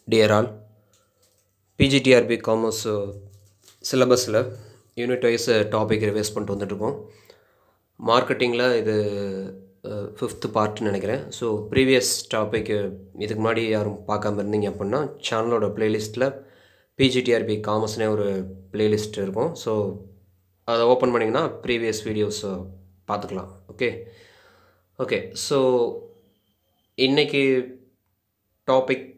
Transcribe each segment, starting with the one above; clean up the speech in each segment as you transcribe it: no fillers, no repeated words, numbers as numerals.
Dear all, PGTRB Commerce syllabusல unit wise topic revise பண்ணிட்டு வந்துட்டுருக்கோம். மார்க்கெட்டிங்கில் இது ஃபிஃப்த்து பார்ட்னு நினைக்கிறேன். ஸோ ப்ரீவியஸ் டாபிக் இதுக்கு முன்னாடி யாரும் பார்க்காம இருந்தீங்க அப்படின்னா சேனலோட ப்ளேலிஸ்ட்டில் PGTRB காமர்ஸ்னே ஒரு ப்ளேலிஸ்ட் இருக்கும். ஸோ அதை ஓப்பன் பண்ணிங்கன்னா ப்ரீவியஸ் வீடியோஸ் பார்த்துக்கலாம். ஓகே ஸோ இன்றைக்கி topic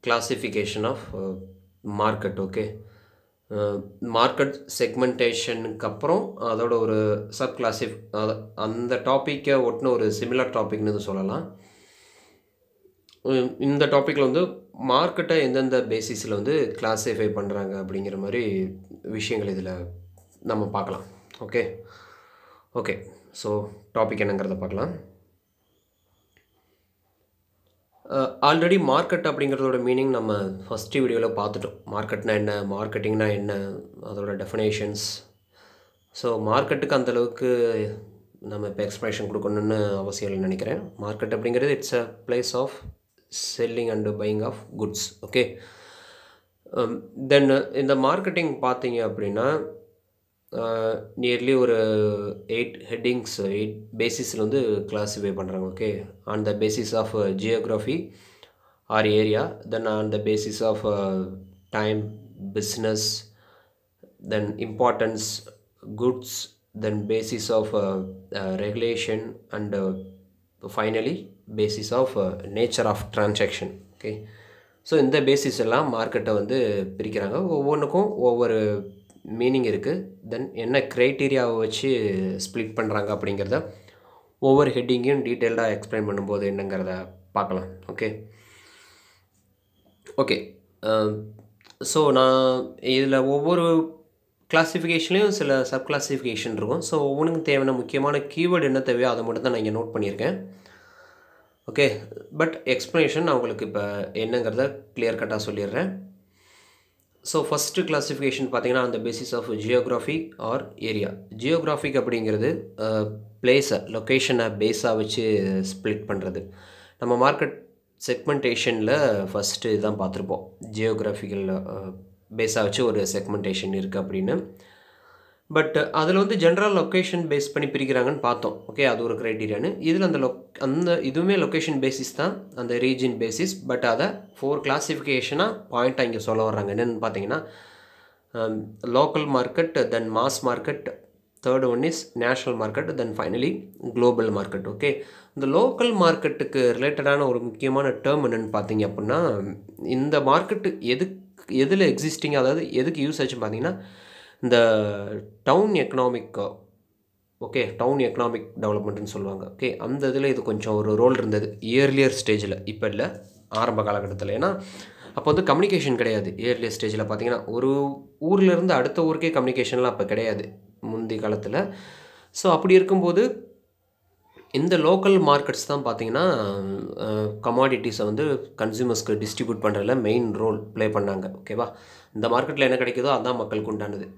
classification of market. Market செக்மெண்டேஷனுக்கு அப்புறம் அதோட ஒரு சப் அந்த டாப்பிக்கை ஒட்டின ஒரு சிமிலர் டாபிக்னு சொல்லலாம். இந்த டாப்பிக்கில் வந்து மார்க்கெட்டை எந்தெந்த பேசிஸில் வந்து கிளாஸிஃபை பண்ணுறாங்க அப்படிங்கிற மாதிரி விஷயங்கள் இதில் நம்ம பார்க்கலாம். ஓகே ஸோ டாபிக் என்னங்கிறத பார்க்கலாம். ஆல்ரெடி மார்க்கெட் அப்படிங்கிறதோட மீனிங் நம்ம ஃபஸ்ட்டு வீடியோவில் பார்த்துட்டோம். மார்க்கெட்னா என்ன, மார்க்கெட்டிங்னா என்ன, அதோட டெஃபினேஷன்ஸ். ஸோ மார்க்கெட்டுக்கு அந்தளவுக்கு நம்ம இப்போ எக்ஸ்ப்ளனேஷன் கொடுக்கணுன்னு அவசியம் இல்லைன்னு நினைக்கிறேன். மார்க்கெட் அப்படிங்கிறது it's a place of selling and buying of goods. Then இந்த மார்க்கெட்டிங் பார்த்தீங்க அப்படின்னா நியர்லி ஒரு 8 ஹெட்டிங்ஸ் 8 பேசிஸில் வந்து கிளாஸிஃபை பண்ணுறாங்க. On the basis of geography or area, then on the basis of time, business, then importance, goods, then basis of regulation and finally basis of nature of transaction. So இந்த basis எல்லாம் மார்க்கெட்டை வந்து பிரிக்கிறாங்க. ஒவ்வொன்றுக்கும் ஒவ்வொரு meaning இருக்குது. தென் என்ன க்ரைட்டீரியாவை வச்சு ஸ்ப்ளிட் பண்ணுறாங்க அப்படிங்கிறத ஒவ்வொரு ஹெட்டிங்கையும் டீட்டெயில்டாக எக்ஸ்பிளைன் பண்ணும்போது என்னங்கிறத பார்க்கலாம். ஓகே ஸோ நான் இதில் ஒவ்வொரு கிளாஸிஃபிகேஷன்லேயும் சில சப் கிளாஸிஃபிகேஷன் இருக்கும். ஸோ ஒவ்வொன்றுக்கும் தேவையான முக்கியமான கீவேர்டு என்ன தேவையோ அதை மட்டும் தான் நான் இங்கே நோட் பண்ணியிருக்கேன். பட் எக்ஸ்ப்ளனேஷன் நான் உங்களுக்கு இப்போ என்னங்கிறத கிளியர் கட்டாக சொல்லிடுறேன். ஸோ ஃபஸ்ட்டு கிளாஸிஃபிகேஷன் பார்த்தீங்கன்னா அந்த basis of geography or area. Geographic அப்படிங்கிறது பிளேஸை, லொக்கேஷனை பேஸாக வச்சு ஸ்ப்ளிட் பண்ணுறது. நம்ம மார்க்கெட் செக்மெண்டேஷனில் ஃபஸ்ட்டு இதுதான் பார்த்துருப்போம். ஜியோகிராஃபிக்கல் பேஸாக வச்சு ஒரு செக்மெண்டேஷன் இருக்குது அப்படின்னு. பட் அதில் வந்து ஜென்ரல் லொக்கேஷன் பேஸ் பண்ணி பிரிக்கிறாங்கன்னு பார்த்தோம். அது ஒரு க்ரைட்டீரியான்னு. இதில் அந்த இதுவுமே லொக்கேஷன் பேசிஸ் தான், அந்த ரீஜன் பேசிஸ். பட் அதை 4 கிளாஸிஃபிகேஷனாக பாயிண்ட்டாக இங்கே சொல்ல வர்றாங்க. என்னென்னு பார்த்தீங்கன்னா local market, then mass market, third one is national market, then finally global market. இந்த லோக்கல் மார்க்கெட்டுக்கு ரிலேட்டடான ஒரு முக்கியமான டேர்ம் என்னென்னு பார்த்தீங்க அப்படின்னா, இந்த மார்க்கெட்டு எதில் எக்ஸிஸ்டிங், அதாவது எதுக்கு யூஸ் ஆச்சுன்னு பார்த்தீங்கன்னா இந்த டவுன் எக்கனாமிக் டெவலப்மெண்ட்டுன்னு சொல்லுவாங்க. அந்த இதில் இது கொஞ்சம் ஒரு ரோல் இருந்தது இயர்லியர் ஸ்டேஜில். இப்போ இல்லை, ஆரம்ப காலகட்டத்தில். ஏன்னா அப்போ வந்து கம்யூனிகேஷன் கிடையாது. இயர்லியர் ஸ்டேஜில் பார்த்தீங்கன்னா ஒரு ஊர்லேருந்து அடுத்த ஊருக்கே கம்யூனிகேஷன்லாம் அப்போ கிடையாது முந்தி காலத்தில். ஸோ அப்படி இருக்கும்போது இந்த லோக்கல் மார்க்கெட்ஸ் தான் பார்த்தீங்கன்னா கமாடிட்டிஸை வந்து கன்சியூமர்ஸ்க்கு டிஸ்ட்ரிபியூட் பண்ணுறதுல மெயின் ரோல் ப்ளே பண்ணாங்க. இந்த மார்க்கெட்டில் என்ன கிடைக்குதோ அதுதான் மக்களுக்கு உண்டானது.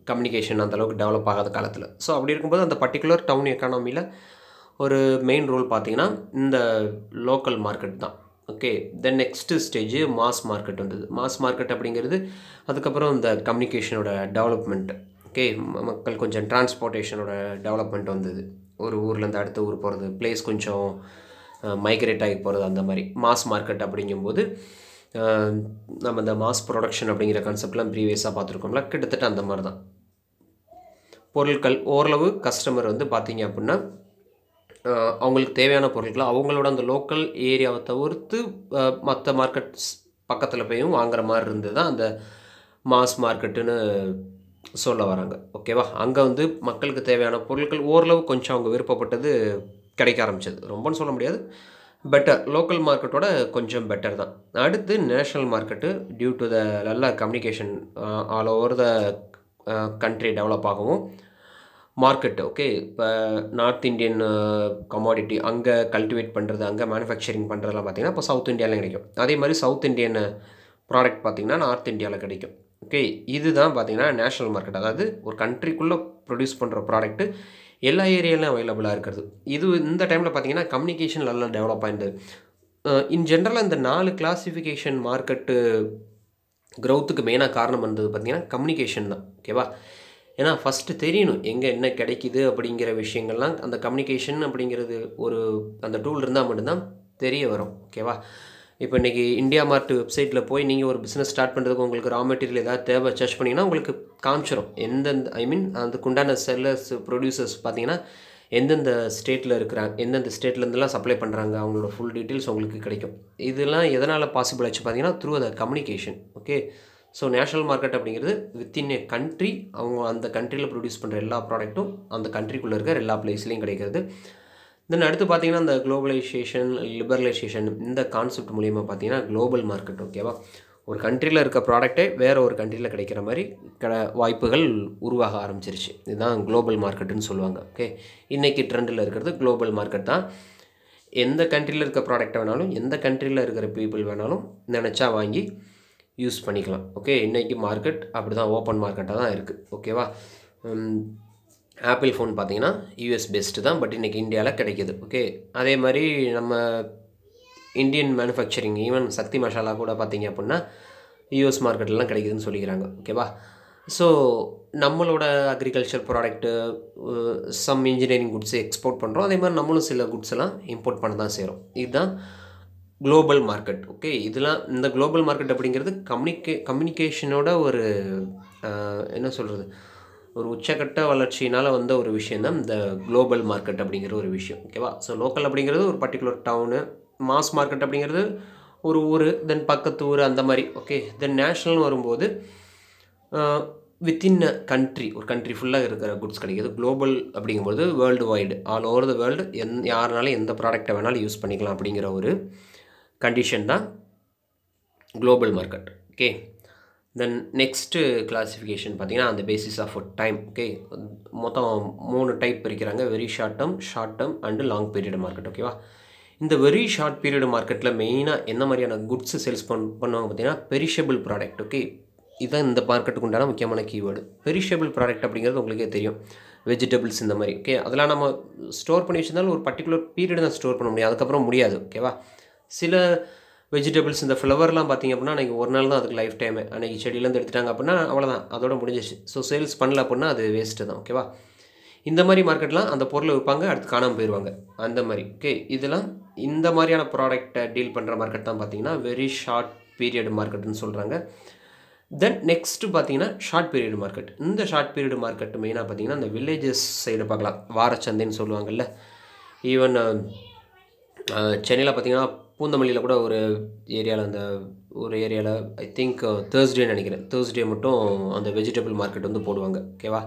கம்யூனிகேஷன் அந்தளவுக்கு டெவலப் ஆகாத காலத்தில். ஸோ அப்படி இருக்கும்போது அந்த பர்டிகுலர் டவுன் எக்கானமியில் ஒரு மெயின் ரோல் பார்த்திங்கன்னா இந்த லோக்கல் மார்க்கெட் தான். Then next stage mass market வந்தது. மாஸ் மார்க்கெட் அப்படிங்கிறது அதுக்கப்புறம் இந்த கம்யூனிகேஷனோட டெவலப்மெண்ட். மக்கள் கொஞ்சம் டிரான்ஸ்போர்ட்டேஷனோட டெவலப்மெண்ட் வந்தது. ஒரு ஊர்லேருந்து அடுத்த ஊர் போகிறது, பிளேஸ் கொஞ்சம் மைக்ரேட் ஆகி போகிறது, அந்த மாதிரி மாஸ் மார்க்கெட் அப்படிங்கும்போது நம்ம இந்த மாஸ் ப்ரொடக்ஷன் அப்படிங்கிற கான்செப்ட்லாம் ப்ரீவியஸாக பார்த்துருக்கோம்ல, கிட்டத்தட்ட அந்த மாதிரி தான். பொருட்கள் ஓரளவு கஸ்டமர் வந்து பார்த்திங்க அப்படின்னா அவங்களுக்கு தேவையான பொருட்களை அவங்களோட அந்த லோக்கல் ஏரியாவை தவிர்த்து மற்ற மார்க்கெட்ஸ் பக்கத்தில் போயும் வாங்குற மாதிரி இருந்தது தான் அந்த மாஸ் மார்க்கெட்டுன்னு சொல்ல வராங்க. அங்கே வந்து மக்களுக்கு தேவையான பொருட்கள் ஓரளவு கொஞ்சம் அவங்க விருப்பப்பட்டது கிடைக்க ஆரம்பிச்சது. ரொம்பன்னு சொல்ல முடியாது, பெட்டர். லோக்கல் மார்க்கெட்டோட கொஞ்சம் பெட்டர் தான். அடுத்து national market due to the நல்ல communication all over the country develop ஆகவும் மார்க்கெட்டு. இப்போ நார்த் இந்தியன் கமாடிட்டி அங்கே கல்டிவேட் பண்ணுறது, அங்கே மேனுஃபேக்சரிங் பண்ணுறதுலாம் பார்த்திங்கன்னா இப்போ சவுத் இந்தியாவில் கிடைக்கும். அதே மாதிரி சவுத் இந்தியன் ப்ராடக்ட் பார்த்திங்கன்னா நார்த் இந்தியாவில் கிடைக்கும். இதுதான் பார்த்திங்கன்னா நேஷ்னல் மார்க்கெட். அதாவது ஒரு கண்ட்ரிக்குள்ளே ப்ரொடியூஸ் பண்ணுற ப்ராடக்ட்டு எல்லா ஏரியாலையும் அவைலபிளாக இருக்கிறது. இது இந்த டைமில் பார்த்திங்கன்னா கம்யூனிகேஷன் நல்லா டெவலப் ஆயிருந்தது. இன் ஜென்ரலா இந்த 4 கிளாசிஃபிகேஷன் மார்க்கெட்டு க்ரோத்துக்கு மெயினாக காரணம் வந்தது பார்த்திங்கன்னா கம்யூனிகேஷன் தான். ஓகேவா? ஏன்னா ஃபஸ்ட்டு தெரியணும் எங்கே என்ன கிடைக்குது அப்படிங்கிற விஷயங்கள்லாம். அந்த கம்யூனிகேஷன் அப்படிங்கிறது ஒரு அந்த டூல் இருந்தால் மட்டும்தான் தெரிய வரும். ஓகேவா? இப்போ இன்றைக்கி இந்தியா மார்ட் வெப்சைட்டில் போய் நீங்கள் ஒரு பிஸ்னஸ் ஸ்டார்ட் பண்ணுறதுக்கு உங்களுக்கு ரா மெட்டீரியல் ஏதாவது தேவை சர்ச் பண்ணிங்கன்னா உங்களுக்கு காமிச்சிடும். எந்தெந்த அதுக்குண்டான செல்லர்ஸ் ப்ரொடியூசர்ஸ் பார்த்தீங்கன்னா எந்தெந்த ஸ்டேட்டில் இருக்கிறாங்க, எந்தெந்த ஸ்டேட்லேருந்துலாம் சப்ளை பண்ணுறாங்க, அவங்களோட ஃபுல் டீட்டெயில்ஸ் உங்களுக்கு கிடைக்கும். இதெல்லாம் எதனால் பாசிபிள் ஆச்சு பார்த்தீங்கன்னா through the communication. Okay, so national market அப்படிங்கிறது வித்தின் ஏ கண்ட்ரி, அவங்க அந்த கண்ட்ரியில் ப்ரொடியூஸ் பண்ணுற எல்லா ப்ராடக்ட்டும் அந்த கண்ட்ரிக்குள்ளே இருக்கிற எல்லா பிளேஸ்லையும் கிடைக்கிறது. தென் அடுத்து பார்த்தீங்கன்னா இந்த குளோபலைசேஷன், லிபரலைசேஷன் இந்த கான்செப்ட் மூலிமா பார்த்தீங்கன்னா குளோபல் மார்க்கெட். ஓகேவா? ஒரு கண்ட்ரியில் இருக்க ப்ராடக்டே வேறு ஒரு கண்ட்ரியில் கிடைக்கிற மாதிரி வாய்ப்புகள் உருவாக ஆரம்பிச்சிருச்சு. இதுதான் குளோபல் மார்க்கெட்டுன்னு சொல்லுவாங்க. ஓகே, இன்றைக்கி ட்ரெண்டில் இருக்கிறது குளோபல் மார்க்கெட் தான். எந்த கண்ட்ரியில் இருக்க ப்ராடக்டை வேணாலும் எந்த கண்ட்ரியில் இருக்கிற பீப்புள் வேணாலும் நினச்சா வாங்கி யூஸ் பண்ணிக்கலாம். ஓகே, இன்றைக்கி மார்க்கெட் அப்படி தான் ஓப்பன் மார்க்கெட்டாக தான் இருக்குது. ஓகேவா? ஆப்பிள் ஃபோன் பார்த்தீங்கன்னா யூஎஸ் பெஸ்ட்டு தான், பட் இன்றைக்கி இந்தியாவில் கிடைக்கிது. ஓகே, அதே மாதிரி நம்ம இந்தியன் மேனுஃபேக்சரிங் ஈவன் சக்தி மசாலா கூட பார்த்திங்க அப்படின்னா யூஎஸ் மார்க்கெட்லாம் கிடைக்குதுன்னு சொல்லிக்கிறாங்க. ஓகேவா? ஸோ நம்மளோட agriculture product, some engineering goods export பண்ணுறோம். அதே மாதிரி நம்மளும் சில குட்ஸ் எல்லாம் இம்போர்ட் பண்ண தான் செய்கிறோம். இதுதான் குளோபல் மார்க்கெட். ஓகே, இதெல்லாம் இந்த குளோபல் மார்க்கெட் அப்படிங்கிறது கம்யூனிகேஷனோட ஒரு என்ன சொல்கிறது, ஒரு உச்சக்கட்ட வளர்ச்சியினால் வந்த ஒரு விஷயம் தான் இந்த குளோபல் மார்க்கெட் அப்படிங்கிற ஒரு விஷயம். ஓகேவா? ஸோ லோக்கல் அப்படிங்கிறது ஒரு பர்டிகுலர் டவுனு, மாஸ் மார்க்கெட் அப்படிங்கிறது ஒரு ஊர், தென் பக்கத்து ஊர் அந்த மாதிரி. ஓகே, தென் நேஷ்னல்னு வரும்போது வித்தின் அ கண்ட்ரி, ஒரு கண்ட்ரி ஃபுல்லாக இருக்கிற குட்ஸ் கிடைக்கிது. குளோபல் அப்படிங்கும்போது world wide, all over the world யாருனாலும் எந்த ப்ராடக்டை வேணாலும் யூஸ் பண்ணிக்கலாம் அப்படிங்கிற ஒரு கண்டிஷன் தான் global market. Okay, then next classification பார்த்திங்கன்னா அந்த பேசிஸ் ஆஃப் டைம். ஓகே, மொத்தம் 3 டைப் பிரிக்கிறாங்க. Very short term and long period market. ஓகேவா? இந்த வெரி ஷார்ட் பீரியட் மார்க்கெட்டில் மெயினாக என்ன மாதிரியான குட்ஸு சேல்ஸ் பண்ணுவாங்க பார்த்தீங்கன்னா பெரிஷபிள் ப்ராடக்ட். ஓகே, இதுதான் இந்த மார்க்கெட்டுக்கு உண்டான முக்கியமான கீவேர்டு. பெரிஷபிள் ப்ராடக்ட் அப்படிங்கிறது உங்களுக்கே தெரியும், வெஜிடபிள்ஸ் இந்த மாதிரி. ஓகே, அதெல்லாம் நம்ம ஸ்டோர் பண்ணி வச்சுருந்தாலும் ஒரு பர்டிகுலர் பீரியட் தான் ஸ்டோர் பண்ண முடியும், அதுக்கப்புறம் முடியாது. ஓகேவா? சில வெஜிடபிள்ஸ் இந்த ஃப்ளவர்லாம் பார்த்திங்க அப்படின்னா அன்றைக்கி ஒரு நாள் தான் அதுக்கு லைஃப் டைமு. அன்றைக்கி செடியிலேருந்து எடுத்துட்டாங்க அப்படின்னா அவ்வளோதான், அதோட முடிஞ்சிச்சு. ஸோ சேல்ஸ் பண்ணல அப்படின்னா அது வேஸ்ட்டு தான். ஓகேவா? இந்த மாதிரி மார்க்கெட்லாம் அந்த பொருளை விற்பாங்க, அடுத்து காணாமல் போயிடுவாங்க, அந்த மாதிரி. ஓகே, இதெல்லாம் இந்த மாதிரியான ப்ராடக்டை டீல் பண்ணுற மார்க்கெட் தான் பார்த்திங்கன்னா வெரி ஷார்ட் பீரியட் மார்க்கெட்டுன்னு சொல்கிறாங்க. தென் நெக்ஸ்ட்டு பார்த்திங்கன்னா ஷார்ட் பீரியட் மார்க்கெட். இந்த ஷார்ட் பீரியட் மார்க்கெட் மெயினாக பார்த்திங்கன்னா இந்த வில்லேஜஸ் சைடு பார்க்கலாம், வாரச்சந்தைன்னு சொல்லுவாங்கள்ல. ஈவன் சென்னையில் பார்த்திங்கன்னா பூந்தமல்லியில் கூட ஒரு ஏரியாவில் ஐ திங்க் தேர்ஸ்டேன்னு நினைக்கிறேன், தேர்ஸ்டே மட்டும் அந்த வெஜிடபிள் மார்க்கெட் வந்து போடுவாங்க. ஓகேவா?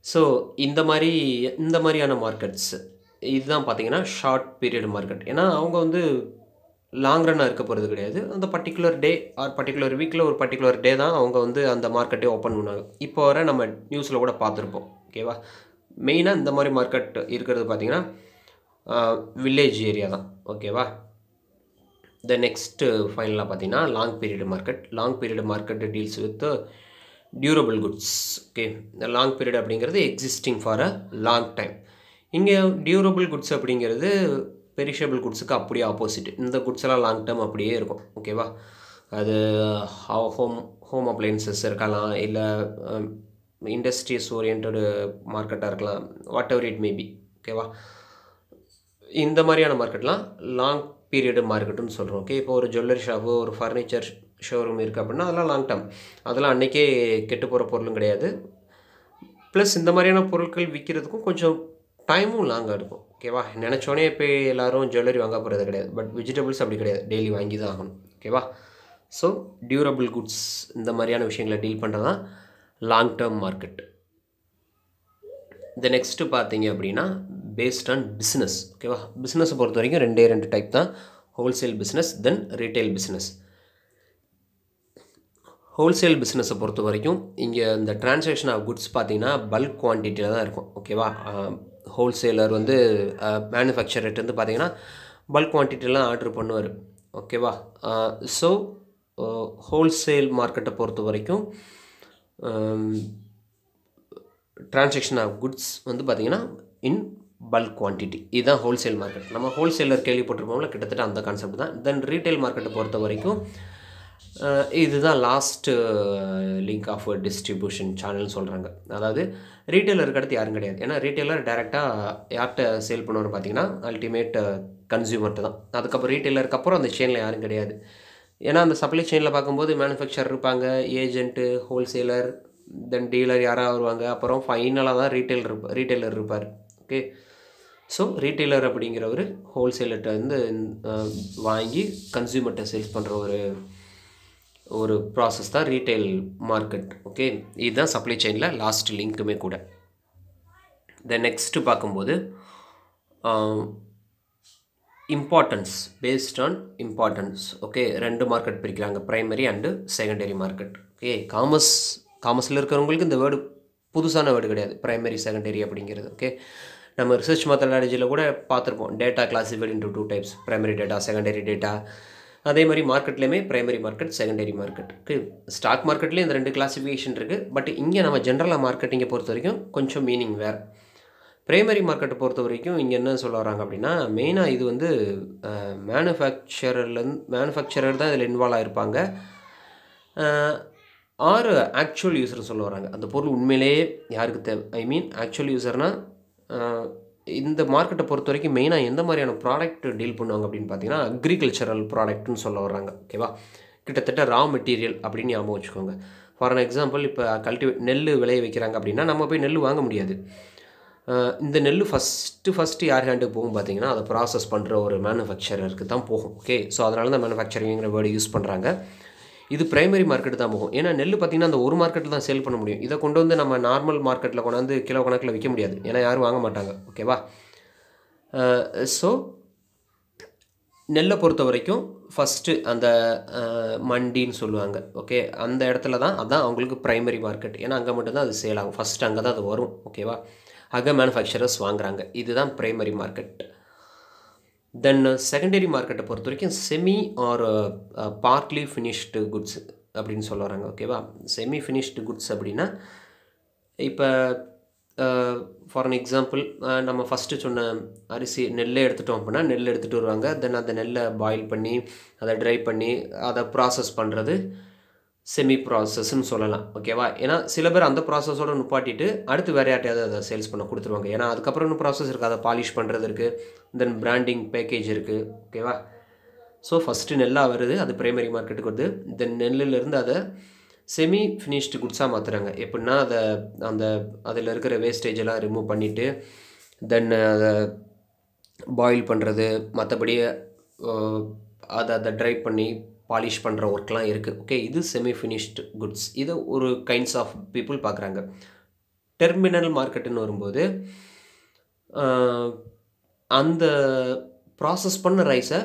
ஸோ இந்த மாதிரியான மார்க்கெட்ஸ் இதுதான் பார்த்திங்கன்னா ஷார்ட் பீரியட் மார்க்கெட். ஏன்னா அவங்க வந்து லாங் ரன்னாக இருக்க போகிறது கிடையாது. அந்த பர்டிகுலர் டே ஆர் பர்டிகுலர் வீக்கில் ஒரு பர்டிகுலர் டே தான் அவங்க வந்து அந்த மார்க்கெட்டே ஓப்பன் பண்ணுவாங்க. இப்போ வர நம்ம நியூஸில் கூட பார்த்துருப்போம். ஓகேவா? மெயினாக இந்த மாதிரி மார்க்கெட் இருக்கிறது பார்த்திங்கன்னா வில்லேஜ் ஏரியா தான். ஓகேவா? த நெக்ஸ்ட்டு ஃபைனலாக பார்த்திங்கன்னா long period market deals with durable goods. Okay, இந்த லாங் பீரியட் அப்படிங்கிறது existing for a long time. இங்கே டியூரபிள் குட்ஸ் அப்படிங்கிறது பெரிஷபிள் குட்ஸுக்கு அப்படியே ஆப்போசிட். இந்த குட்ஸ் எல்லாம் லாங் டேர்ம் அப்படியே இருக்கும். ஓகேவா? அது ஹோம் அப்ளையன்சஸ் இருக்கலாம், இல்லை இண்டஸ்ட்ரீஸ் ஓரியன்டு மார்க்கெட்டாக இருக்கலாம், வாட் எவர் இட் மேபி. ஓகேவா? இந்த மாதிரியான மார்க்கெட்லாம் லாங் பீரியடு மார்க்கெட்டுன்னு சொல்கிறோம். ஓகே, இப்போ ஒரு ஜுவல்லரி ஷாப்பு, ஒரு ஃபர்னிச்சர் ஷோரூம் இருக்குது அப்படின்னா அதெல்லாம் லாங் டேர்ம், அதெல்லாம் அன்றைக்கே கெட்டு போகிற பொருளும் கிடையாது. ப்ளஸ் இந்த மாதிரியான பொருட்கள் விற்கிறதுக்கும் கொஞ்சம் டைமும் லாங்காக இருக்கும். ஓகேவா? நினச்சோன்னே இப்போ எல்லோரும் ஜுவல்லரி வாங்க போகிறது கிடையாது, பட் வெஜிடபிள்ஸ் அப்படி கிடையாது, டெய்லி வாங்கி தான் ஆகணும். ஓகேவா? ஸோ டியூரபிள் குட்ஸ் இந்த மாதிரியான விஷயங்களை டீல் பண்ணுறது தான் லாங் டேர்ம் மார்க்கெட். இந்த நெக்ஸ்ட்டு பார்த்தீங்க அப்படின்னா பேஸ்ட் ஆன் பிஸ்னஸ். ஓகேவா? பிஸ்னஸை பொறுத்த வரைக்கும் 2 டைப் தான், ஹோல்சேல் பிஸ்னஸ் தென் ரீட்டைல் பிஸ்னஸ். ஹோல்சேல் பிஸ்னஸை பொறுத்த வரைக்கும் இங்கே இந்த டிரான்சாக்ஷன் ஆஃப் குட்ஸ் பார்த்திங்கன்னா பல்க் குவான்டிட்டியில் தான் இருக்கும். ஓகேவா? ஹோல்சேலர் வந்து மேனுஃபேக்சரர்ட்டு வந்து பார்த்திங்கன்னா பல்க் குவான்டிட்டிலாம் ஆர்டர் பண்ணுவார். ஓகேவா? ஸோ ஹோல்சேல் மார்க்கெட்டை பொறுத்த வரைக்கும் டிரான்சாக்ஷன் ஆஃப் குட்ஸ் வந்து பார்த்திங்கன்னா இன் பல்க் குவான்டிட்டி. இதுதான் ஹோல்சேல் மார்க்கெட். நம்ம ஹோல்சேலர் கேள்விப்பட்டிருப்போம்ல, கிட்டத்தட்ட அந்த கான்செப்ட் தான். தென் ரீட்டைல் மார்க்கெட்டை பொறுத்த வரைக்கும் இதுதான் லாஸ்ட் லிங்க் ஆஃப் டிஸ்ட்ரிபியூஷன் சேனல்னு சொல்கிறாங்க. அதாவது ரீட்டைலருக்கு அடுத்து யாரும் கிடையாது. ஏன்னா ரீட்டைலர் டேரெக்டாக யார்கிட்ட சேல் பண்ணுவார் பார்த்தீங்கன்னா அல்டிமேட் கன்சியூமர்கிட்ட தான். அதுக்கப்புறம் ரீட்டைலருக்கு அப்புறம் அந்த செயினில் யாரும் கிடையாது. ஏன்னா அந்த சப்ளை செயினில் பார்க்கும்போது மேனுஃபேக்சர் இருப்பாங்க, ஏஜென்ட்டு, ஹோல்சேலர், தென் டீலர் யாராவது வருவாங்க, அப்புறம் ஃபைனலாக தான் ரீட்டைலர் இருப்பார். ஓகே, ஸோ ரீட்டைலர் அப்படிங்கிறவர் ஹோல்சேலர்கிட்ட வந்து வாங்கி கன்சியூமர்கிட்ட சேல்ஸ் பண்ணுற ஒரு ப்ராசஸ் தான் ரீட்டைல் மார்க்கெட். ஓகே, இதுதான் சப்ளை செயினில் லாஸ்ட் லிங்க்குமே கூட. தென் நெக்ஸ்ட்டு பார்க்கும்போது importance, based on importance. Okay, 2 market பிரிக்கிறாங்க, primary and secondary market. Okay, காமர்ஸில் இருக்கிறவங்களுக்கு இந்த வேர்டு புதுசான வேர்டு கிடையாது, ப்ரைமரி செகண்டரி அப்படிங்கிறது. ஓகே, நம்ம ரிசர்ச் மெத்தடாலஜியில் கூட பார்த்துருப்போம், data classified into 2 types, primary data, secondary data. அதே மாதிரி மார்க்கெட்லேயுமே primary market, secondary market. Okay, stock மார்க்கெட்லேயும் இந்த 2 கிளாசிஃபிகேஷன் இருக்குது. பட் இங்கே நம்ம ஜென்ரலாக மார்க்கெட்டிங்கை பொறுத்த வரைக்கும் கொஞ்சம் மீனிங் வேறு. ப்ரைமரி மார்க்கெட்டை பொறுத்த வரைக்கும் இங்கே என்ன சொல்ல வராங்க அப்படின்னா, மெயினாக இது வந்து மேனுஃபேக்சரர் தான் இதில் இன்வால்வ் ஆகிருப்பாங்க, ஆறு ஆக்சுவல் யூஸர்னு சொல்ல வராங்க. அந்த பொருள் உண்மையிலேயே யாருக்கு தேவை, ஐ மீன் ஆக்சுவல் யூஸர்னால் இந்த மார்க்கெட்டை பொறுத்த வரைக்கும் மெயினாக எந்த மாதிரியான ப்ராடக்ட் டீல் பண்ணுவாங்க அப்படின்னு பார்த்தீங்கன்னா அக்ரிகல்ச்சரல் ப்ராடக்ட்னு சொல்ல வர்றாங்க. ஓகேவா, கிட்டத்தட்ட ரா மெட்டீரியல் அப்படின்னு ஞாபகம் வச்சுக்கோங்க. ஃபார் எக்ஸாம்பிள், இப்போ நெல் விளைய வைக்கிறாங்க அப்படின்னா நம்ம போய் நெல் வாங்க முடியாது. இந்த நெல் ஃபஸ்ட்டு யார் ஹேண்டுக்கு போகும் பார்த்தீங்கன்னா அதை ப்ராசஸ் பண்ணுற ஒரு மேனுஃபேக்சரருக்கு தான் போகும். ஓகே, ஸோ அதனால தான் மேனுஃபேக்சரிங்கிற வேர்டு யூஸ் பண்ணுறாங்க. இது ப்ரைமரி மார்க்கெட்டு தான் போகும். ஏன்னா நெல் பார்த்திங்கன்னா அந்த ஒரு மார்க்கெட்டில் தான் சேல் பண்ண முடியும். இதை கொண்டு வந்து நம்ம நார்மல் மார்க்கெட்டில் கொண்டாந்து கிலோ கணக்கில் விற்க முடியாது, ஏன்னா யாரும் வாங்க மாட்டாங்க. ஓகேவா, ஸோ நெல்லை பொறுத்த வரைக்கும் ஃபஸ்ட்டு அந்த மண்டின்னு சொல்லுவாங்க. ஓகே, அந்த இடத்துல தான் அதுதான் அவங்களுக்கு ப்ரைமரி மார்க்கெட். ஏன்னா அங்கே மட்டும்தான் அது சேல் ஆகும், ஃபஸ்ட்டு அங்கே தான் அது வரும். ஓகேவா, அங்கே மேனுஃபேக்சரர்ஸ் வாங்குறாங்க. இதுதான் ப்ரைமரி மார்க்கெட். தென் செகண்டரி மார்க்கெட்டை பொறுத்த வரைக்கும் semi or partly finished goods அப்படின்னு சொல்ல வராங்க. ஓகேவா, செமி ஃபினிஷ்டு குட்ஸ் அப்படின்னா இப்போ ஃபார் அன் எக்ஸாம்பிள் நம்ம ஃபஸ்ட்டு சொன்ன நெல்லை எடுத்துட்டோம் அப்படின்னா நெல் எடுத்துகிட்டு வருவாங்க. தென் அந்த நெல்லை பாயில் பண்ணி அதை ட்ரை பண்ணி அதை ப்ராசஸ் பண்ணுறது செமி ப்ராசஸ்ன்னு சொல்லலாம். ஓகேவா, ஏன்னா சில பேர் அந்த ப்ராசஸோடு நுப்பாட்டிட்டு அடுத்து வேறு யார்ட்டையாவது அதை சேல்ஸ் பண்ண கொடுத்துருவாங்க. ஏன்னா அதுக்கப்புறம் இன்னும் ப்ராசஸ் இருக்குது, அதை பாலிஷ் பண்ணுறது இருக்குது, தென் பிராண்டிங் பேக்கேஜ் இருக்குது. ஓகேவா, ஸோ ஃபஸ்ட்டு நெல்லாக வருது, அது ப்ரைமரி மார்க்கெட்டுக்கு வருது. தென் நெல்லிலேருந்து அதை செமி ஃபினிஷ்டு குட்ஸாக மாற்றுறாங்க. எப்படின்னா அதில் இருக்கிற வேஸ்டேஜ் எல்லாம் ரிமூவ் பண்ணிவிட்டு தென் அதை பாயில் பண்ணுறது, மற்றபடி அதை ட்ரை பண்ணி பாலிஷ் பண்ணுற ஒர்க்லாம் இருக்குது. ஓகே, இது செமி ஃபினிஷ்டு குட்ஸ். இது ஒரு கைண்ட்ஸ் ஆஃப் பீப்புள் பார்க்குறாங்க. டெர்மினல் மார்க்கெட்டுன்னு வரும்போது அந்த ப்ராசஸ் பண்ண ரைஸை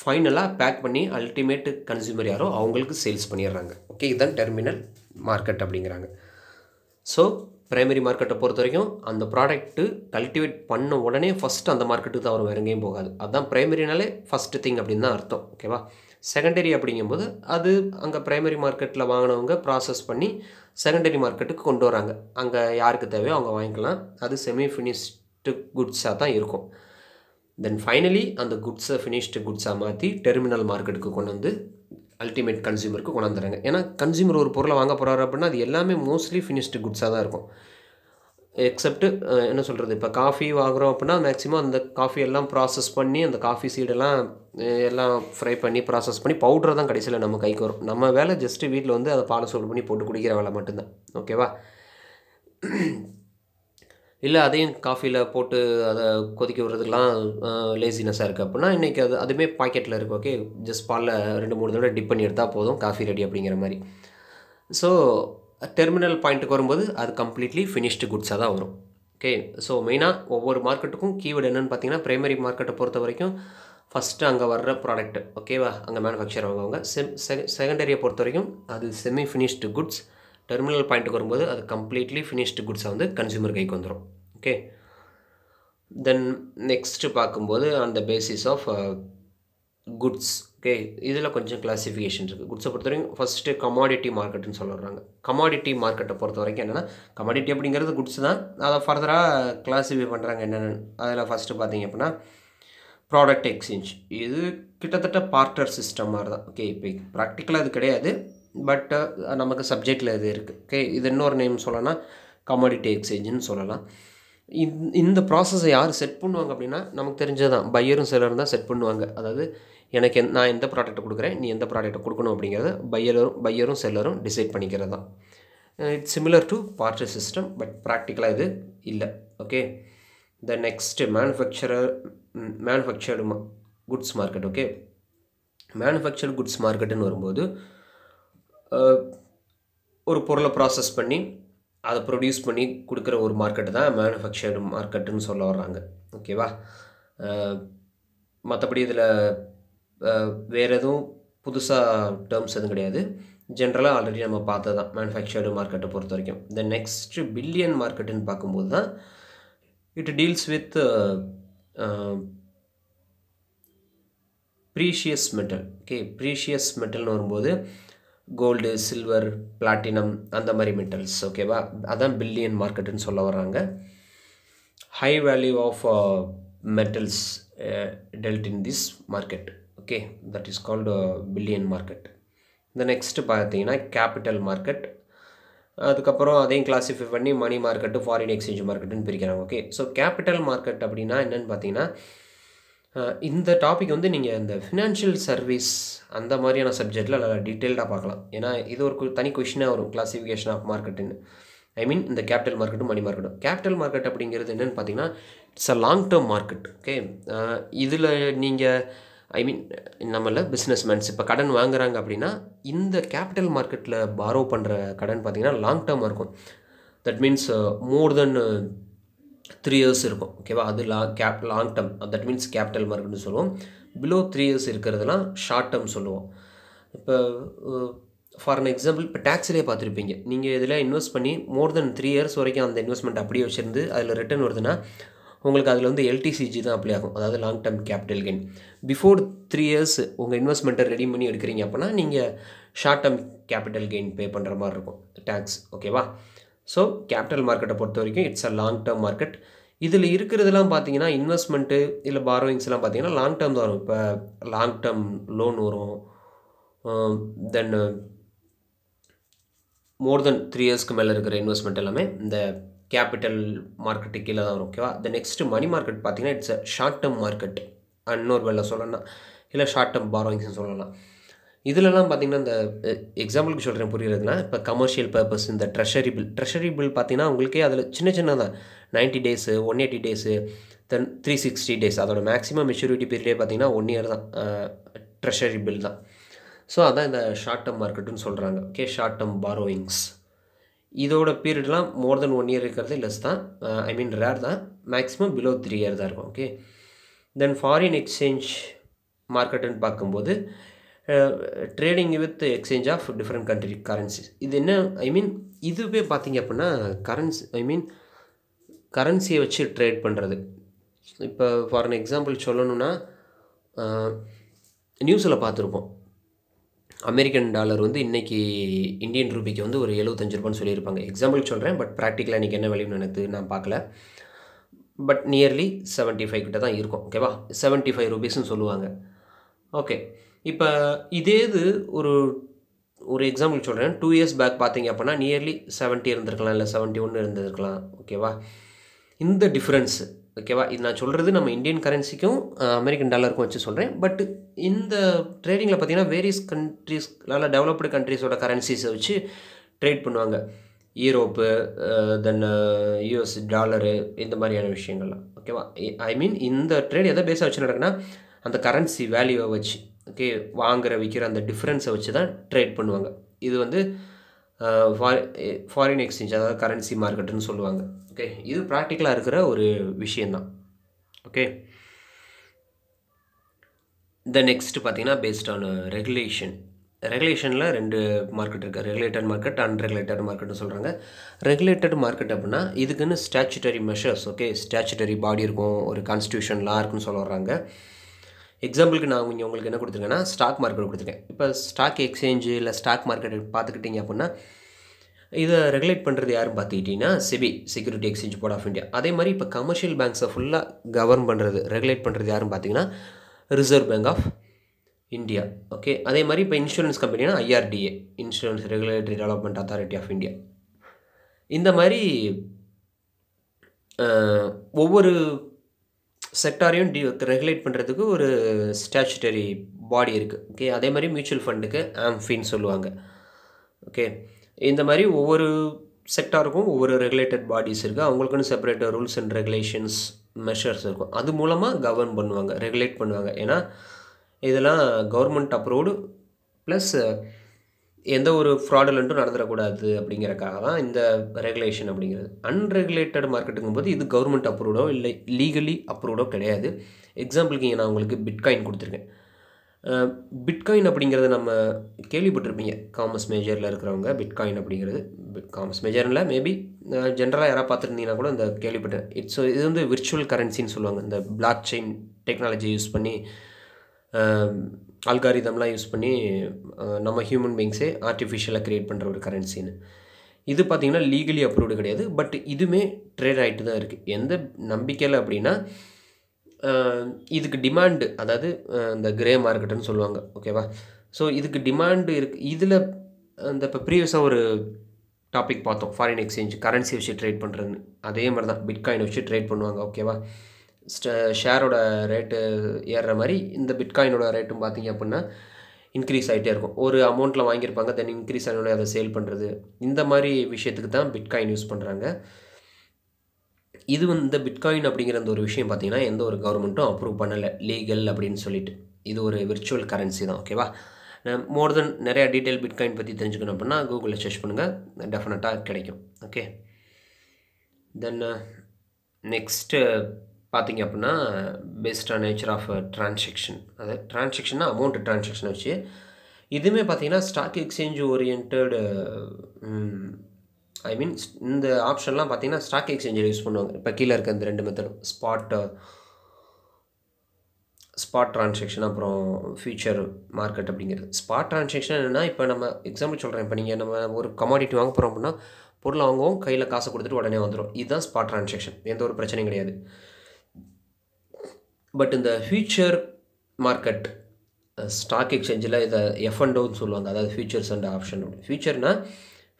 ஃபைனலாக பேக் பண்ணி அல்டிமேட்டு கன்சியூமர் யாரோ அவங்களுக்கு சேல்ஸ் பண்ணிடுறாங்க. ஓகே, இதுதான் டெர்மினல் மார்க்கெட் அப்படிங்கிறாங்க. ஸோ ப்ரைமரி மார்க்கெட்டை பொறுத்த வரைக்கும் அந்த ப்ராடக்ட்டு கல்டிவேட் பண்ண உடனே ஃபஸ்ட்டு அந்த மார்க்கெட்டுக்கு தான் வரும், வேறு எங்கேயும் போகாது. அதுதான் ப்ரைமரினாலே ஃபஸ்ட்டு திங் அப்படின்னு தான் அர்த்தம். ஓகேவா, செகண்டரி அப்படிங்கும்போது அது அங்கே ப்ரைமரி மார்க்கெட்டில் வாங்கினவங்க ப்ராசஸ் பண்ணி செகண்டரி மார்க்கெட்டுக்கு கொண்டு வராங்க. அங்கே யாருக்கு தேவையோ அவங்க வாங்கிக்கலாம். அது செமி ஃபினிஷ்டு குட்ஸாக தான் இருக்கும். தென் ஃபைனலி அந்த குட்ஸை ஃபினிஷ்டு குட்ஸாக மாற்றி டெர்மினல் மார்க்கெட்டுக்கு கொண்டு வந்து அல்டிமேட் கன்சியூமருக்கு கொண்டாந்துறாங்க. ஏன்னா கன்சியூமர் ஒரு பொருளை வாங்க போகிறாரு அப்படின்னா அது எல்லாமே மோஸ்ட்லி ஃபினிஷ்டு குட்ஸாக தான் இருக்கும். எக்ஸப்ட்டு என்ன சொல்கிறது, இப்போ காஃபி வாங்குகிறோம் அப்படின்னா மேக்ஸிமம் அந்த காஃபி எல்லாம் ப்ராசஸ் பண்ணி அந்த காஃபி சீடெல்லாம் எல்லாம் ஃப்ரை பண்ணி ப்ராசஸ் பண்ணி பவுடரை தான் கடைசியில் நம்ம கைக்கு வரும். நம்ம வேலை ஜஸ்ட்டு வீட்டில் வந்து அதை பாலை சூடு பண்ணி போட்டு குடிக்கிற வேலை மட்டும்தான். ஓகேவா, இல்லை அதையும் காஃபியில் போட்டு அதை கொதிக்க விடுறதுக்கெலாம் லேசினஸாக இருக்குது அப்படின்னா இன்றைக்கி அதுவுமே பாக்கெட்டில் இருக்குது. ஓகே, ஜஸ்ட் பாலில் 2-3 தடவை டிப் பண்ணி எடுத்தால் போதும், காஃபி ரெடி அப்படிங்கிற மாதிரி. ஸோ டெர்மினல் பாயிண்ட்டுக்கு வரும்போது அது கம்ப்ளீட்லி ஃபினிஷ்டு குட்ஸாக தான் வரும். ஓகே, ஸோ மெயினாக ஒவ்வொரு மார்க்கெட்டுக்கும் கீவேர்டு என்னென்னு பார்த்தீங்கன்னா ப்ரைமரி மார்க்கெட்டை பொறுத்த வரைக்கும் ஃபஸ்ட்டு அங்கே வர்ற ப்ராடக்ட்டு. ஓகேவா, அங்கே மேனுஃபேக்சர் வாங்குவாங்க. செகண்டரியை பொறுத்த வரைக்கும் அது செமி ஃபினிஷ்டு குட்ஸ். டெர்மினல் பாயிண்ட்டுக்கு வரும்போது அது கம்ப்ளீட்லி ஃபினிஷ்டு குட்ஸாக வந்து கன்சியூமர் கைக்கு வந்துடும். ஓகே, தென் நெக்ஸ்ட்டு பார்க்கும்போது அந்த பேசிஸ் ஆஃப் குட்ஸ் ஓகே, இதில் கொஞ்சம் கிளாசிஃபிகேஷன் இருக்குது. குட்ஸை பொறுத்த வரைக்கும் ஃபஸ்ட்டு கமாடிட்டி மார்க்கெட்டுன்னு சொல்லுறாங்க. கமாடிட்டி மார்க்கெட்டை பொறுத்த வரைக்கும் என்னென்னா, கமாடிட்டி அப்படிங்கிறது குட்ஸ் தான். அதை ஃபர்தராக கிளாஸிஃபை பண்ணுறாங்க என்னென்னு. அதில் ஃபஸ்ட்டு பார்த்தீங்க அப்படின்னா ப்ராடக்ட் எக்ஸ்சேஞ்ச். இது கிட்டத்தட்ட பார்ட்டர் சிஸ்டம் மாதிரி தான். ஓகே, இப்போ ப்ராக்டிக்கலாக இது கிடையாது, பட் நமக்கு சப்ஜெக்டில் இது இருக்குது. ஓகே, இது இன்னொரு நேம் சொல்லலாம், கமாடிட்டி எக்ஸ்சேஞ்சுன்னு சொல்லலாம். இந்த ப்ராசஸை யார் செட் பண்ணுவாங்க அப்படின்னா, நமக்கு தெரிஞ்சது தான், பையரும் செல்லரும் தான் செட் பண்ணுவாங்க. அதாவது எனக்கு நான் எந்த ப்ராடக்ட்டை கொடுக்குறேன், நீ எந்த ப்ராடக்ட்டை கொடுக்கணும் அப்படிங்கிறத பையரும் செல்லரும் டிசைட் பண்ணிக்கிறது தான். It's similar to barter system, but ப்ராக்டிக்கலாக இது இல்லை. Okay, the next manufactured goods market. Okay, manufactured goods மார்க்கெட்டுன்னு வரும்போது ஒரு பொருளை ப்ராசஸ் பண்ணி அதை ப்ரொடியூஸ் பண்ணி கொடுக்குற ஒரு மார்க்கெட்டு தான் மேனுஃபேக்சர்டு மார்க்கெட்டுன்னு சொல்ல வர்றாங்க. ஓகேவா, மற்றபடி இதில் வேறு எதுவும் புதுசாக டேர்ம்ஸ் எதுவும் கிடையாது. ஜென்ரலாக ஆல்ரெடி நம்ம பார்த்தது தான் மேனுஃபேக்சர்டு மார்க்கெட்டை பொறுத்த வரைக்கும். இந்த நெக்ஸ்ட்டு பில்லியன் மார்க்கெட்டுன்னு பார்க்கும்போது தான் it deals with precious metal. Okay, precious மெட்டல்னு வரும்போது கோல்டு, சில்வர், பிளாட்டினம் அந்த மாதிரி மெட்டல்ஸ். ஓகேவா, அதான் பில்லியன் மார்க்கெட்டுன்னு சொல்ல வர்றாங்க. High value of metals dealt in this market. Okay, that is called billion market. The next பார்த்தீங்கன்னா கேபிட்டல் மார்க்கெட். அதுக்கப்புறம் அதையும் கிளாஸிஃபை பண்ணி மணி மார்க்கெட்டு, ஃபாரின் எக்ஸ்சேஞ்ச் மார்க்கெட்டுன்னு பிரிக்கிறாங்க. ஓகே, ஸோ கேபிட்டல் மார்க்கெட் அப்படின்னா என்னென்னு பார்த்தீங்கன்னா, இந்த டாபிக் வந்து நீங்கள் இந்த ஃபினான்ஷியல் சர்வீஸ் அந்த மாதிரியான சப்ஜெக்டில் நல்லா டீட்டெயில்டாக பார்க்கலாம். ஏன்னா இது ஒரு தனி கொஷினாக வரும், கிளாஸிஃபிகேஷன் ஆஃப் மார்க்கெட்டுன்னு. ஐ மீன் இந்த கேபிட்டல் மார்க்கெட்டும் மணி மார்க்கெட்டும். கேபிட்டல் மார்க்கெட் அப்படிங்கிறது என்னென்னு பார்த்தீங்கன்னா, it's a long term market. Okay, இதில் நீங்கள் ஐ மீன் நம்மள பிஸ்னஸ்மேன்ஸ் இப்போ கடன் வாங்குறாங்க அப்படின்னா, இந்த கேபிட்டல் மார்க்கெட்டில் பாரோ பண்ணுற கடன் பார்த்திங்கன்னா லாங் டேர்மாக இருக்கும். That means more then 3 years இருக்கும். ஓகேவா, அது long term. That means capital மார்க்கெட்னு சொல்லுவோம். பிலோ 3 years இருக்கிறதுலாம் ஷார்ட் டேர்ம் சொல்லுவோம். இப்போ ஃபார் அன் எக்ஸாம்பிள், இப்போ டேக்ஸ்லேயே பார்த்துருப்பீங்க, நீங்கள் இதில் இன்வெஸ்ட் பண்ணி மோர் தென் 3 years வரைக்கும் அந்த இன்வெஸ்ட்மெண்ட் அப்படியே வச்சுருந்து அதில் ரிட்டர்ன் வருதுன்னா உங்களுக்கு அதில் வந்து எல்டிசிஜி தான் அப்ளை ஆகும். அதாவது long term capital gain. Before 3 years உங்கள் இன்வெஸ்ட்மெண்ட்டை ரெடி பண்ணி எடுக்கிறீங்க அப்படின்னா நீங்கள் ஷார்ட் டேர்ம் கேபிட்டல் கெயின் பே பண்ணுற மாதிரி இருக்கும் டேக்ஸ். ஓகேவா, ஸோ கேபிட்டல் மார்க்கெட்டை பொறுத்த வரைக்கும் it's a long term market. இதில் இருக்கிறதுலாம் பார்த்தீங்கன்னா இன்வெஸ்ட்மெண்ட்டு இல்லை பாரோயிங்ஸ்லாம் பார்த்தீங்கன்னா லாங் டேர்ம் தான் வரும். இப்போ லாங் டேர்ம் லோன் வரும், தென் மோர் தென் 3 yearsக்கு மேலே இருக்கிற இன்வெஸ்ட்மெண்ட் எல்லாமே இந்த கேபிட்டல் மார்க்கெட்டு கீழே தான் வரும். ஓகேவா, த நெக்ஸ்ட் மணி மார்க்கெட் பார்த்தீங்கன்னா it's a short term market. இன்னொரு வேலை சொல்லலாம், இல்லை ஷார்ட் டேர்ம் பாரோயிங்ஸ்னு சொல்லலாம். இதிலலாம் பார்த்திங்கன்னா இந்த எக்ஸாம்பிளுக்கு சொல்கிறேன் புரியுறதுனா, இப்போ கமர்ஷியல் பர்பஸ் இந்த ட்ரெஷரி பில் பார்த்திங்கன்னா உங்களுக்கே அதில் சின்ன தான் 90 days, 180 days, தென் 360 days. அதோட மேக்ஸிமம் மெச்சூரிட்டி பீரியடே பார்த்திங்கன்னா 1 year தான் ட்ரெஷரி பில் தான். ஸோ அதான் இந்த ஷார்ட் டேர்ம் மார்க்கெட்டுன்னு சொல்கிறாங்க. ஓகே, ஷார்ட் டேர்ம் பாரோயிங்ஸ் இதோட பீரியட்லாம் மோர் தென் 1 year இருக்கிறது லெஸ் தான், ஐ மீன் ரேர் தான். மேக்ஸிமம் பிலோ 3 year தான் இருக்கும். ஓகே, தென் ஃபாரின் எக்ஸ்சேஞ்ச் மார்க்கெட்டுன்னு பார்க்கும்போது trading with exchange of different country currencies. இது என்ன ஐ மீன் இதுவே பார்த்திங்க அப்படின்னா கரன்சியை வச்சு ட்ரேட் பண்ணுறது. இப்போ ஃபார் அன் எக்ஸாம்பிள் சொல்லணுன்னா, நியூஸில் பார்த்துருப்போம், அமெரிக்கன் டாலர் வந்து இன்றைக்கி இந்தியன் ரூபிக்கு வந்து ஒரு 75 ரூபான்னு சொல்லியிருப்பாங்க. எக்ஸாம்பிள் சொல்கிறேன், பட் ப்ராக்டிக்கலாக இன்றைக்கி என்ன வேல்யூன்னு எனக்கு நான் பார்க்கல. பட் நியர்லி 75 கிட்ட தான் இருக்கும். ஓகேவா, 75 rupeesன்னு சொல்லுவாங்க. ஓகே, இப்போ இதே இது ஒரு எக்ஸாம்பிள் சொல்கிறேன், 2 years பேக் பார்த்தீங்க அப்படின்னா நியர்லி 70 இருந்திருக்கலாம், இல்லை 71 இருந்திருக்கலாம். ஓகேவா, இந்த டிஃப்ரென்ஸு. ஓகேவா, இது நான் சொல்கிறது நம்ம இந்தியன் கரன்சிக்கும் அமெரிக்கன் டாலருக்கும் வச்சு சொல்கிறேன். பட் இந்த ட்ரேடிங்கில் பார்த்திங்கன்னா வேரியஸ் கண்ட்ரிஸ், நல்லா டெவலப்டு கண்ட்ரிஸோட கரன்சிஸை வச்சு ட்ரேட் பண்ணுவாங்க. யூரோப்பு, தென் யூஎஸ் டாலரு, இந்த மாதிரியான விஷயங்கள்லாம். ஓகேவா, ஐ மீன் இந்த ட்ரேட் எதை பேஸாக வச்சு நடக்குன்னா அந்த கரன்சி வேல்யூவை வச்சு, ஓகே, வாங்குற விற்கிற அந்த டிஃப்ரென்ஸை வச்சு தான் ட்ரேட் பண்ணுவாங்க. இது வந்து ஃபாரின் எக்ஸ்சேஞ்ச், அதாவது கரன்சி மார்க்கெட்டுன்னு சொல்லுவாங்க. ஓகே, இது ப்ராக்டிக்கலாக இருக்கிற ஒரு விஷயந்தான். ஓகே, த நெக்ஸ்ட் பார்த்தீங்கன்னா பேஸ்ட் ஆன் ரெகுலேஷனில் 2 மார்க்கெட் இருக்குது. ரெகுலேட்டட் மார்க்கெட், அன்ரெகுலேட்டட் மார்க்கெட்னு சொல்கிறாங்க. ரெகுலேட்டட் மார்க்கெட் அப்படின்னா இதுக்குன்னு ஸ்டாச்சுட்டரி மெஷர்ஸ், ஓகே, ஸ்டாச்சுட்டரி பாடி இருக்கும், ஒரு கான்ஸ்டியூஷன் லா இருக்குன்னு சொல்ல வர்றாங்க. எக்ஸாம்பிளுக்கு நான் இங்கே உங்களுக்கு என்ன கொடுத்துருக்கேன்னா ஸ்டாக் மார்க்கெட் கொடுத்துருக்கேன். இப்போ ஸ்டாக் எக்ஸ்சேஞ்சு இல்லை ஸ்டாக் மார்க்கெட் பார்த்துக்கிட்டிங்க அப்படின்னா இதை ரெகுலேட் பண்ணுறது யாருன்னு பார்த்துக்கிட்டிங்கன்னா SEBI, security exchange board of India. அதே மாதிரி இப்போ கமர்ஷியல் பேங்க்ஸை ஃபுல்லாக கவர்ன் பண்ணுறது, ரெகுலேட் பண்ணுறது யாருன்னு பார்த்தீங்கன்னா reserve bank of India. Okay, அதே மாதிரி இப்போ இன்சூரன்ஸ் கம்பெனினா IRDA, insurance regulatory development authority of India. இந்த மாதிரி ஒவ்வொரு செக்டாரையும் ரெகுலேட் பண்ணுறதுக்கு ஒரு ஸ்டாச்சுட்டரி பாடி இருக்குது. ஓகே, அதே மாதிரி மியூச்சுவல் ஃபண்டுக்கு ஆம்ஃபின்னு சொல்லுவாங்க. ஓகே, இந்த மாதிரி ஒவ்வொரு செக்டாருக்கும் ஒவ்வொரு ரெகுலேட்டட் பாடிஸ் இருக்குது. அவங்களுக்குன்னு separate rules and regulations measures இருக்கும். அது மூலமாக கவர்ன் பண்ணுவாங்க, ரெகுலேட் பண்ணுவாங்க. ஏன்னா இதெல்லாம் கவர்மெண்ட் அப்ரூவ்டு ப்ளஸ் எந்த ஒரு ஃப்ராடுலண்ட்டும் நடந்துடக்கூடாது அப்படிங்கிறக்காக தான் இந்த ரெகுலேஷன் அப்படிங்கிறது. அன்ரெகுலேட்டட் மார்க்கெட்டுங்கும் போது இது கவர்மெண்ட் அப்ரூவ்டோ இல்லை லீகலி அப்ரூவ்டோ கிடையாது. எக்ஸாம்பிளுக்கு இங்கே நான் உங்களுக்கு பிட்காயின் கொடுத்துருக்கேன். பிட்காயின் அப்படிங்கிறது நம்ம கேள்விப்பட்டிருப்பீங்க, காமர்ஸ் மேஜரில் இருக்கிறவங்க. பிட்காயின் அப்படிங்கிறது காமர்ஸ் மேஜரில் மேபி ஜென்ரலாக யாராவது பார்த்துருந்தீங்கன்னா கூட இந்த கேள்விப்பட்டேன். இது வந்து விர்ச்சுவல் கரன்சின்னு சொல்லுவாங்க. இந்த பிளாக் செயின் டெக்னாலஜி யூஸ் பண்ணி அல்காரிதம்லாம் யூஸ் பண்ணி நம்ம ஹியூமன் பீயிங்ஸே ஆர்டிஃபிஷியலாக க்ரியேட் பண்ணுற ஒரு கரன்சின்னு. இது பார்த்திங்கன்னா லீகலி அப்ரூவ்டு கிடையாது. பட் இதுவுமே ட்ரேட் ஆகிட்டு தான் இருக்குது. எந்த நம்பிக்கையில் அப்படின்னா இதுக்கு டிமாண்டு, அதாவது இந்த கிரே மார்க்கெட்டுன்னு சொல்லுவாங்க. ஓகேவா? ஸோ இதுக்கு டிமாண்டு இருக்குது. இதில் இந்த இப்போ ப்ரீவியஸாக ஒரு டாபிக் பார்த்தோம், ஃபாரின் எக்ஸ்சேஞ்ச் கரன்சி வச்சு ட்ரேட் பண்ணுறதுன்னு. அதே மாதிரி தான் பிட்காயின் வச்சு ட்ரேட் பண்ணுவாங்க. ஓகேவா? ஷேரோட ரேட்டு ஏறுற மாதிரி இந்த பிட்காயினோட ரேட்டும் பார்த்திங்க அப்படின்னா இன்க்ரீஸ் ஆகிட்டே இருக்கும். ஒரு அமௌண்ட்டில் வாங்கியிருப்பாங்க, தென் இன்க்ரீஸ் ஆனோடனே அதை சேல் பண்ணுறது. இந்த மாதிரி விஷயத்துக்கு தான் பிட்காயின் யூஸ் பண்ணுறாங்க. இது இந்த பிட்காயின் அப்படிங்கிற அந்த ஒரு விஷயம் பார்த்திங்கன்னா எந்த ஒரு கவர்மெண்ட்டும் அப்ரூவ் பண்ணலை லீகல் அப்படின்னு சொல்லிட்டு. இது ஒரு விர்ச்சுவல் கரன்சி தான். ஓகேவா? மோர் தென் நிறையா டீட்டெயில் பிட்காயின் பற்றி தெரிஞ்சுக்கணும் அப்படின்னா கூகுளில் சர்ச் பண்ணுங்கள், டெஃபினட்டாக கிடைக்கும். ஓகே, தென் நெக்ஸ்ட்டு பார்த்திங்க அப்படின்னா based on nature of transaction. அதாவது ட்ரான்சாக்ஷன்னா அமௌண்ட் ட்ரான்சாக்ஷன் வச்சு. இதுவுமே பார்த்திங்கன்னா stock exchange oriented, I mean இந்த ஆப்ஷன்லாம் பார்த்திங்கன்னா ஸ்டாக் எக்ஸ்சேஞ்சில் யூஸ் பண்ணுவாங்க. இப்போ கீழே இருக்க இந்த ரெண்டு மெத்தடும் ஸ்பாட் ட்ரான்சாக்ஷன் அப்புறம் ஃபியூச்சர் மார்க்கெட் அப்படிங்கிறது. ஸ்பாட் ட்ரான்சாக்ஷன் என்னென்னா, இப்போ நம்ம எக்ஸாம்பிள் சொல்கிறேன், இப்போ நீங்கள் நம்ம ஒரு கமாடிட்டி வாங்க போகிறோம் அப்படின்னா பொருள் வாங்குவோம், கையில் காசை கொடுத்துட்டு உடனே வந்துடும். இதுதான் ஸ்பாட் ட்ரான்சாக்ஷன், எந்த ஒரு பிரச்சனையும் கிடையாது. பட் இந்த ஃபியூச்சர் மார்க்கெட் ஸ்டாக் எக்ஸ்சேஞ்சில் இதை எஃப்என்டோன்னு சொல்லுவாங்க, அதாவது ஃபியூச்சர்ஸ் அண்ட் ஆப்ஷன். ஃபியூச்சர்னால்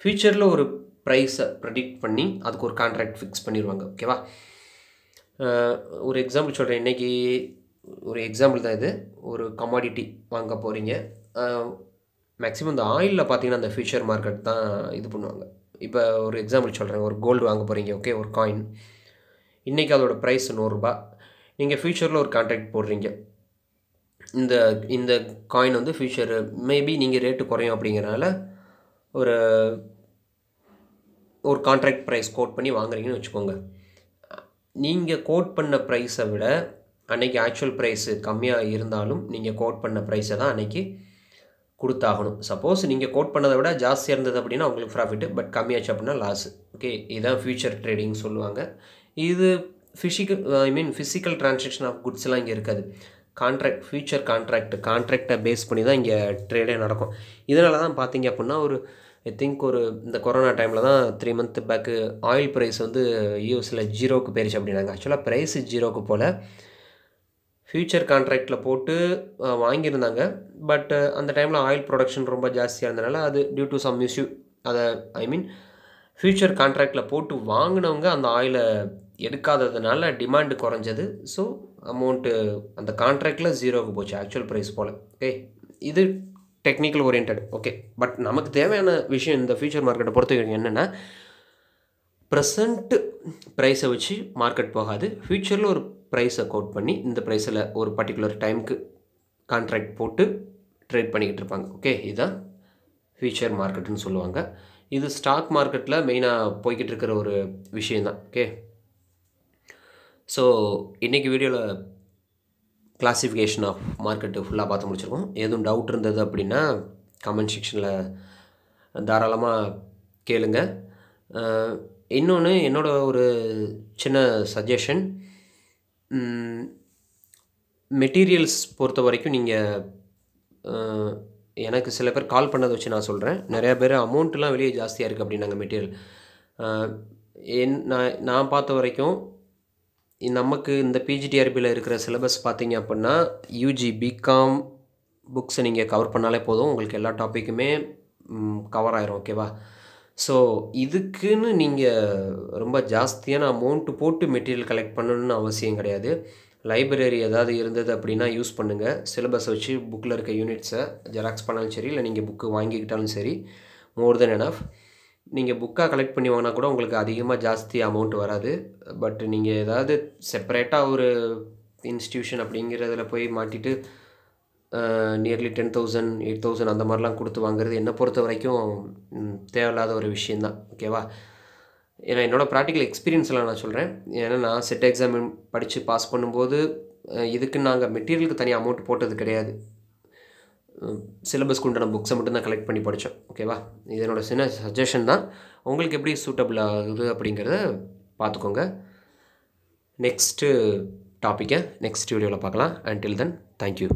ஃபியூச்சரில் ஒரு ப்ரைஸை ப்ரெடிக்ட் பண்ணி அதுக்கு ஒரு கான்ட்ராக்ட் ஃபிக்ஸ் பண்ணிடுவாங்க. ஓகேவா? ஒரு எக்ஸாம்பிள் சொல்கிறேன். இன்றைக்கி ஒரு எக்ஸாம்பிள் தான் இது. ஒரு கமாடிட்டி வாங்க போகிறீங்க. மேக்ஸிமம் இந்த ஆயிலில் பார்த்தீங்கன்னா அந்த ஃபியூச்சர் மார்க்கெட் தான் இது பண்ணுவாங்க. இப்போ ஒரு எக்ஸாம்பிள் சொல்கிறேன். ஒரு கோல்டு வாங்க போகிறீங்க. ஓகே, ஒரு காயின் இன்றைக்கி அதோட ப்ரைஸ் 100 ரூபா. நீங்கள் ஃபியூச்சரில் ஒரு கான்ட்ராக்ட் போடுறீங்க. இந்த காயின் வந்து ஃபியூச்சர் மேபி நீங்கள் ரேட்டு குறையும் அப்படிங்கிறனால ஒரு கான்ட்ராக்ட் ப்ரைஸ் கோட் பண்ணி வாங்குறீங்கன்னு வச்சுக்கோங்க. நீங்கள் கோட் பண்ண ப்ரைஸை விட அன்றைக்கி ஆக்சுவல் ப்ரைஸு கம்மியாக இருந்தாலும் நீங்கள் கோட் பண்ண ப்ரைஸை தான் அன்றைக்கி கொடுத்தாகணும். சப்போஸ் நீங்கள் கோட் பண்ணதை விட ஜாஸ்தியாக இருந்தது அப்படின்னா உங்களுக்கு ப்ராஃபிட்டு, பட் கம்மியாச்சு அப்படின்னா லாஸு. ஓகே, இதுதான் ஃபியூச்சர் ட்ரேடிங் சொல்லுவாங்க. இது ஃபிசிக்கல் ட்ரான்சாக்ஷன் ஆஃப் குட்ஸ்லாம் இங்கே இருக்காது. கான்ட்ராக்ட், ஃபியூச்சர் கான்ட்ராக்டை பேஸ் பண்ணி தான் இங்கே ட்ரேடே நடக்கும். இதனால தான் பார்த்தீங்க அப்படின்னா ஐ திங்க் இந்த கொரோனா டைமில் தான் 3 months பேக்கு ஆயில் ப்ரைஸ் வந்து யூஎஸில் 0க்கு போயிடுச்சு அப்படின்னாங்க. ஆக்சுவலாக ப்ரைஸு 0க்கு போல் ஃபியூச்சர் கான்ட்ராக்டில் போட்டு வாங்கியிருந்தாங்க. பட் அந்த டைமில் ஆயில் ப்ரொடக்ஷன் ரொம்ப ஜாஸ்தியாக இருந்தனால அது டியூ டு சம் இஷ்யூ அதை ஃபியூச்சர் கான்ட்ராக்டில் போட்டு வாங்கினவங்க அந்த ஆயிலை எடுக்காததுனால டிமாண்டு குறைஞ்சது. ஸோ அமௌண்ட்டு அந்த கான்ட்ராக்டில் 0க்கு போச்சு ஆக்சுவல் ப்ரைஸ் போல். ஓகே, இது டெக்னிக்கல் ஓரியன்ட். ஓகே, பட் நமக்கு தேவையான விஷயம் இந்த ஃபியூச்சர் மார்க்கெட்டை பொறுத்த வரைக்கும் என்னென்னா, ப்ரெசண்ட்டு ப்ரைஸை வச்சு மார்க்கெட் போகாது. ஃபியூச்சரில் ஒரு ப்ரைஸை கோட் பண்ணி இந்த ப்ரைஸில் ஒரு பர்டிகுலர் டைமுக்கு கான்ட்ராக்ட் போட்டு ட்ரேட் பண்ணிக்கிட்டு இருப்பாங்க. ஓகே, இதுதான் ஃபியூச்சர் மார்க்கெட்டுன்னு சொல்லுவாங்க. இது ஸ்டாக் மார்க்கெட்டில் மெயினாக போய்கிட்டு இருக்கிற ஒரு விஷயந்தான். ஓகே, ஸோ இன்றைக்கி வீடியோவில் கிளாசிஃபிகேஷன் ஆஃப் மார்க்கெட்டு ஃபுல்லாக பார்த்து முடிச்சிருக்கோம். எதுவும் டவுட் இருந்தது அப்படின்னா கமெண்ட் செக்ஷனில் தாராளமாக கேளுங்க. இன்னொன்று என்னோட ஒரு சின்ன சஜஷன், மெட்டீரியல்ஸ் பொறுத்த வரைக்கும் நீங்கள் எனக்கு சில பேர் கால் பண்ணதை வச்சு நான் சொல்கிறேன். நிறையா பேர் அமௌண்ட்லாம் வெளியே ஜாஸ்தியாக இருக்குது அப்படின்னாங்க மெட்டீரியல். நான் பார்த்த வரைக்கும் நமக்கு இந்த பிஜிடிஆர்பியில் இருக்கிற சிலபஸ் பார்த்தீங்க அப்படின்னா யூஜி பிகாம் புக்ஸை நீங்கள் கவர் பண்ணாலே போதும், உங்களுக்கு எல்லா டாப்பிக்குமே கவர் ஆயிரும். ஓகேவா? ஸோ இதுக்குன்னு நீங்கள் ரொம்ப ஜாஸ்தியான அமௌண்ட்டு போட்டு மெட்டீரியல் கலெக்ட் பண்ணணுன்னு அவசியம் கிடையாது. லைப்ரரி ஏதாவது இருந்தது அப்படின்னா யூஸ் பண்ணுங்கள். சிலபஸை வச்சு புக்கில் இருக்க யூனிட்ஸை ஜெராக்ஸ் பண்ணாலும் சரி, இல்லை நீங்கள் புக்கு வாங்கிக்கிட்டாலும் சரி, மோர் தென் எனஃப். நீங்கள் புக்காக கலெக்ட் பண்ணி வாங்கினா கூட உங்களுக்கு அதிகமாக ஜாஸ்தி அமௌண்ட் வராது. பட் நீங்கள் ஏதாவது செப்பரேட்டாக ஒரு இன்ஸ்டியூஷன் அப்படிங்கிறதுல போய் மாட்டிட்டு நியர்லி 10,000 8,000 அந்த மாதிரிலாம் கொடுத்து வாங்குறது என்னை பொறுத்த வரைக்கும் தேவையில்லாத ஒரு விஷயந்தான். ஓகேவா? ஏன்னா என்னோடய ப்ராக்டிக்கல் எக்ஸ்பீரியன்ஸில் நான் சொல்கிறேன். ஏன்னா நான் செட் எக்ஸாம் படித்து பாஸ் பண்ணும்போது இதுக்கு நாங்கள் மெட்டீரியலுக்கு தனியாக அமௌண்ட் போட்டது கிடையாது. சிலபஸ்க்கு உண்டான புக்ஸை மட்டும்தான் கலெக்ட் பண்ணி படித்தோம். ஓகேவா? இது என்னோடய சின்ன சஜஷன் தான். உங்களுக்கு எப்படி சூட்டபிள் ஆகுது அப்படிங்கிறத பார்த்துக்கோங்க. நெக்ஸ்ட்டு டாப்பிக்கை நெக்ஸ்ட் வீடியோவில் பார்க்கலாம். Until then, thank you.